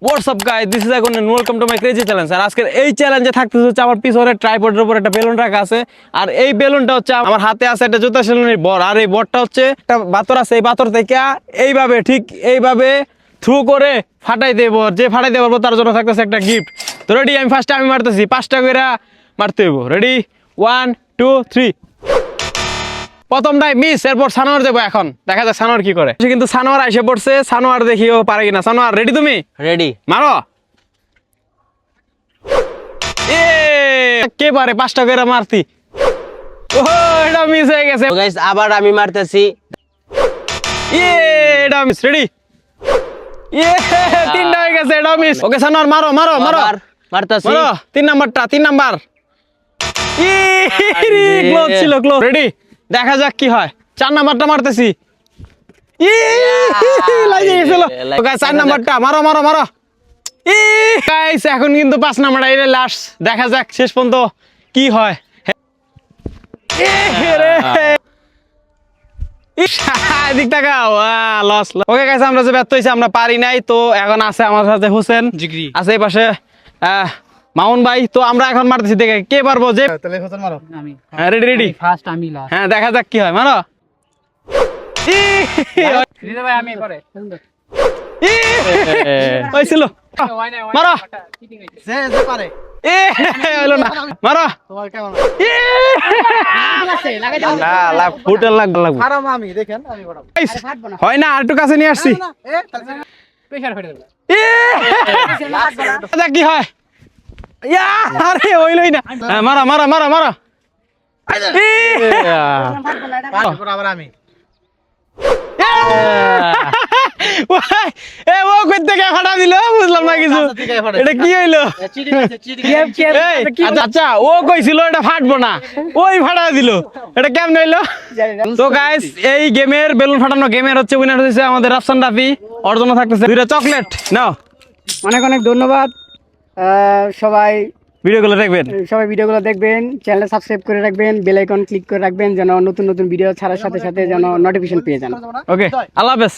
What's up guys, this is Agon and welcome to my crazy challenge. আর আজকের এই চ্যালেঞ্জে থাকতেছে হচ্ছে আমার পিছনে ট্রাইপডের উপর একটা বেলুন রাখা আছে। আর এই বেলুনটা হচ্ছে আমার হাতে আছে একটা জুতা সেলুনের বল। আর এই বলটা হচ্ছে একটা পাথর আছে, এই পাথর থেকে এইভাবে ঠিক এইভাবে থ্রু করে ফাটাই দেব। যে ফাটাই দেব তার জন্য থাকতেছে একটা গিফট। তো রেডি, আমি ফার্স্টে আমি মারতেছি, 5টা করে মারতে হইব। রেডি 1 2 3। প্রথমটাই মিস, এরপর সানোয়ার দেবো। এখন দেখা যাক সানোয়ার কি করে। কিন্তু সানোয়ার এসে পড়ছে, সানোয়ার দেখিও পারে কিনা। সানোয়ার রেডি? তুমি রেডি? মারো। এ কে পারে 5টা করে মারতি? ও এটা মিস হয়ে গেছে। গাইস আবার আমি মারতেছি। এটা মিস। রেডি? 3টা হয়ে গেছে, এটা মিস। ওকে সানোয়ার মারো মারো মারো। মারতেছি। মারো 3 নাম্বারটা, 3 নাম্বার। ক্লোজ ছিল, ক্লোজ। রেডি? দেখা যাক কি হয়। 4 নাম্বারটা মারতেছি। লাগে গেছিল। ওকে 4 নাম্বারটা মারো মারো মারো। গাইস এখন কিন্তু 5 নাম্বারটা এটা লাস্ট। দেখা যাক শেষ পর্যন্ত কি হয়। এদিক তাকাও, লস। ওকে গাইস আমরা যে ব্যর্থ হইছি, আমরা পারি নাই। তো এখন আছে আমার সাথে হোসেন জিগরি, আছে এই পাশে মামুন ভাই। তো আমরা এখন মারতেছি, দেখে কে পারবো। যে তাহলে হোসেন মারো। আমি হ্যাঁ রেডি রেডি। ফার্স্ট আমি লাস্ট। হ্যাঁ দেখা যাক কি হয়। মারো। রিদা ভাই আমি পরে হইছিল। মারো। যে যে পারে হইলো না। মারো। তোমার কেমন লাগাই দাও না, লাগ ফুটে লাগবে। আরাম আমি দেখেন আমি বড়াবো। আরে ফাটবো না। হয় না, আরেকটু কাছে নিয়ে আসছি। এ তাহলে প্রেসার ফেটে দেব। দেখা কি হয়। আরে হইলই না। মারো মারো মারো মারো। তারপর আবার আমি ও কই থেকে ফাটা দিল, বুঝলাম না কিছু। এটা কি হইলো? চিড়ি আছে চিড়ি। আচ্ছা ও কইছিল এটা ফাটবো না, ওই ফাটা দিল। এটা কেমন হইলো? তো গাইস এই গেমের বেলুন ফাটানো গেমের হচ্ছে উইনার হয়েছে আমাদের রাফসান রাফি। ওর জন্য থাকতেছে 2টা চকলেট। নাও। অনেক অনেক ধন্যবাদ। সবাই ভিডিওগুলো দেখবেন, ভিডিওগুলো দেখবেন, চ্যানেল সাবস্ক্রাইব করে রাখবেন, বেল আইকন ক্লিক করে রাখবেন যেন নতুন নতুন ভিডিও ছাড়ার সাথে সাথে যেন নোটিফিকেশন পেয়ে যান। ওকে আল্লাহ হাফেজ।